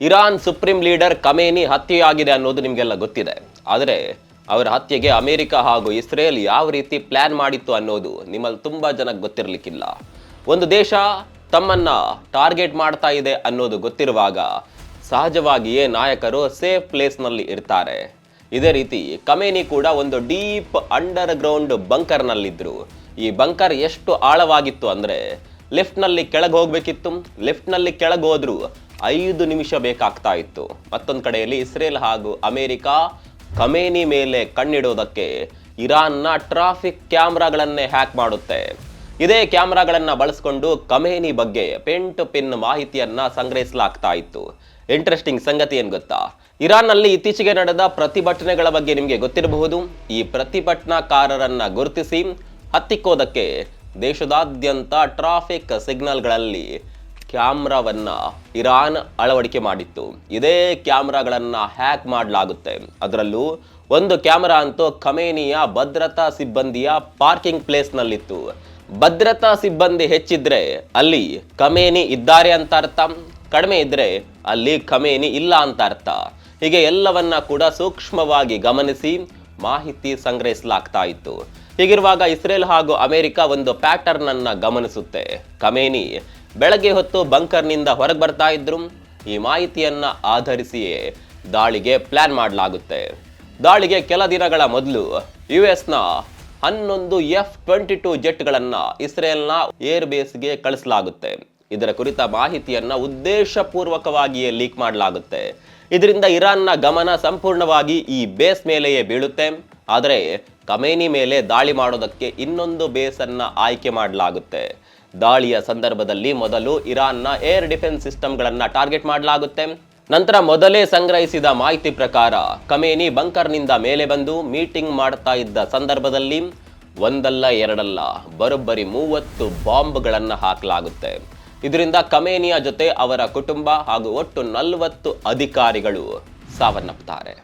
Iran supreme leader Khamenei ಹತ್ಯೆಯಾಗಿದೆ ಅನ್ನೋದು ನಿಮಗೆಲ್ಲ ಗೊತ್ತಿದೆ. ಆದರೆ ಅವರ ಹತ್ಯೆಗೆ ಅಮೆರಿಕ ಹಾಗೂ ಇಸ್ರೇಲ್ ಯಾವ ರೀತಿ ಪ್ಲಾನ್ ಮಾಡಿತ್ತು ಅನ್ನೋದು ನಿಮ್ಮಲ್ಲಿ ತುಂಬಾ ಜನಕ್ಕೆ ಗೊತ್ತಿರಲಿಕ್ಕಿಲ್ಲ. ಒಂದು ದೇಶ ತಮ್ಮನ್ನ ಟಾರ್ಗೆಟ್ ಮಾಡ್ತಾ ಇದೆ ಅನ್ನೋದು ಗೊತ್ತಿರುವಾಗ ಸಹಜವಾಗಿಯೇ ನಾಯಕರು ಸೇಫ್ ಪ್ಲೇಸ್ನಲ್ಲಿ ಇರ್ತಾರೆ. ಇದೇ ರೀತಿ ಖಮೇನಿ ಕೂಡ ಒಂದು ಡೀಪ್ ಅಂಡರ್ ಗ್ರೌಂಡ್ ಬಂಕರ್ನಲ್ಲಿದ್ದರು. ಈ ಬಂಕರ್ ಎಷ್ಟು ಆಳವಾಗಿತ್ತು ಅಂದರೆ ಲಿಫ್ಟ್ನಲ್ಲಿ ಕೆಳಗೆ ಹೋಗಬೇಕಿತ್ತು. ಲಿಫ್ಟ್ನಲ್ಲಿ ಕೆಳಗೆ ಹೋದ್ರೂ 5 ನಿಮಿಷ ಬೇಕಾಗ್ತಾ ಇತ್ತು. ಮತ್ತೊಂದು ಕಡೆಯಲ್ಲಿ ಇಸ್ರೇಲ್ ಹಾಗೂ ಅಮೆರಿಕ ಖಮೇನಿ ಮೇಲೆ ಕಣ್ಣಿಡೋದಕ್ಕೆ ಇರಾನ್ನ ಟ್ರಾಫಿಕ್ ಕ್ಯಾಮ್ರಾಗಳನ್ನೇ ಹ್ಯಾಕ್ ಮಾಡುತ್ತೆ. ಇದೇ ಕ್ಯಾಮ್ರಾಗಳನ್ನ ಬಳಸಿಕೊಂಡು ಖಮೇನಿ ಬಗ್ಗೆ ಪಿನ್ ಟು ಪಿನ್ ಮಾಹಿತಿಯನ್ನ ಸಂಗ್ರಹಿಸಲಾಗ್ತಾ ಇತ್ತು. ಇಂಟ್ರೆಸ್ಟಿಂಗ್ ಸಂಗತಿ ಏನು ಗೊತ್ತಾ? ಇರಾನ್ನಲ್ಲಿ ಇತ್ತೀಚೆಗೆ ನಡೆದ ಪ್ರತಿಭಟನೆಗಳ ಬಗ್ಗೆ ನಿಮಗೆ ಗೊತ್ತಿರಬಹುದು. ಈ ಪ್ರತಿಭಟನಾಕಾರರನ್ನ ಗುರುತಿಸಿ ಹತ್ತಿಕ್ಕೋದಕ್ಕೆ ದೇಶದಾದ್ಯಂತ ಟ್ರಾಫಿಕ್ ಸಿಗ್ನಲ್ಗಳಲ್ಲಿ ಕ್ಯಾಮ್ರಾವನ್ನ ಇರಾನ್ ಅಳವಡಿಕೆ ಮಾಡಿತ್ತು. ಇದೇ ಕ್ಯಾಮ್ರಾಗಳನ್ನ ಹ್ಯಾಕ್ ಮಾಡಲಾಗುತ್ತೆ. ಅದರಲ್ಲೂ ಒಂದು ಕ್ಯಾಮ್ರಾ ಅಂತೂ ಖಮೇನಿಯ ಭದ್ರತಾ ಸಿಬ್ಬಂದಿಯ ಪಾರ್ಕಿಂಗ್ ಪ್ಲೇಸ್ನಲ್ಲಿತ್ತು. ಭದ್ರತಾ ಸಿಬ್ಬಂದಿ ಹೆಚ್ಚಿದ್ರೆ ಅಲ್ಲಿ ಖಮೇನಿ ಇದ್ದಾರೆ ಅಂತ ಅರ್ಥ, ಕಡಿಮೆ ಇದ್ರೆ ಅಲ್ಲಿ ಖಮೇನಿ ಇಲ್ಲ ಅಂತ ಅರ್ಥ. ಹೀಗೆ ಎಲ್ಲವನ್ನ ಕೂಡ ಸೂಕ್ಷ್ಮವಾಗಿ ಗಮನಿಸಿ ಮಾಹಿತಿ ಸಂಗ್ರಹಿಸಲಾಗ್ತಾ ಇತ್ತು. ಹೀಗಿರುವಾಗ ಇಸ್ರೇಲ್ ಹಾಗೂ ಅಮೆರಿಕ ಒಂದು ಪ್ಯಾಟರ್ನ್ ಅನ್ನ ಗಮನಿಸುತ್ತೆ. ಖಮೇನಿ ಬೆಳಗ್ಗೆ ಹೊತ್ತು ಬಂಕರ್ನಿಂದ ಹೊರಗೆ ಬರ್ತಾ ಇದ್ರು. ಈ ಮಾಹಿತಿಯನ್ನ ಆಧರಿಸಿಯೇ ದಾಳಿಗೆ ಪ್ಲಾನ್ ಮಾಡಲಾಗುತ್ತೆ. ದಾಳಿಗೆ ಕೆಲ ದಿನಗಳ ಮೊದಲು ಯುಎಸ್ನ 11 F-22 ಜೆಟ್ಗಳನ್ನ ಇಸ್ರೇಲ್ನ ಏರ್ ಬೇಸ್ಗೆ ಕಳಿಸಲಾಗುತ್ತೆ. ಇದರ ಕುರಿತ ಮಾಹಿತಿಯನ್ನ ಉದ್ದೇಶಪೂರ್ವಕವಾಗಿಯೇ ಲೀಕ್ ಮಾಡಲಾಗುತ್ತೆ. ಇದರಿಂದ ಇರಾನ್ನ ಗಮನ ಸಂಪೂರ್ಣವಾಗಿ ಈ ಬೇಸ್ ಮೇಲೆಯೇ ಬೀಳುತ್ತೆ. ಆದರೆ ಖಮೇನಿ ಮೇಲೆ ದಾಳಿ ಮಾಡೋದಕ್ಕೆ ಇನ್ನೊಂದು ಬೇಸನ್ನ ಆಯ್ಕೆ ಮಾಡಲಾಗುತ್ತೆ. ದಾಳಿಯ ಸಂದರ್ಭದಲ್ಲಿ ಮೊದಲು ಇರಾನ್ನ ಏರ್ ಡಿಫೆನ್ಸ್ ಸಿಸ್ಟಮ್ಗಳನ್ನ ಟಾರ್ಗೆಟ್ ಮಾಡಲಾಗುತ್ತೆ. ನಂತರ ಮೊದಲೇ ಸಂಗ್ರಹಿಸಿದ ಮಾಹಿತಿ ಪ್ರಕಾರ ಖಮೇನಿ ಬಂಕರ್ನಿಂದ ಮೇಲೆ ಬಂದು ಮೀಟಿಂಗ್ ಮಾಡ್ತಾ ಇದ್ದ ಸಂದರ್ಭದಲ್ಲಿ ಒಂದಲ್ಲ ಎರಡಲ್ಲ ಬರೋಬ್ಬರಿ 30 ಬಾಂಬ್ಗಳನ್ನು ಹಾಕಲಾಗುತ್ತೆ. ಇದರಿಂದ ಖಮೇನಿಯ ಜೊತೆ ಅವರ ಕುಟುಂಬ ಹಾಗೂ ಒಟ್ಟು 40 ಅಧಿಕಾರಿಗಳು ಸಾವನ್ನಪ್ಪುತ್ತಾರೆ.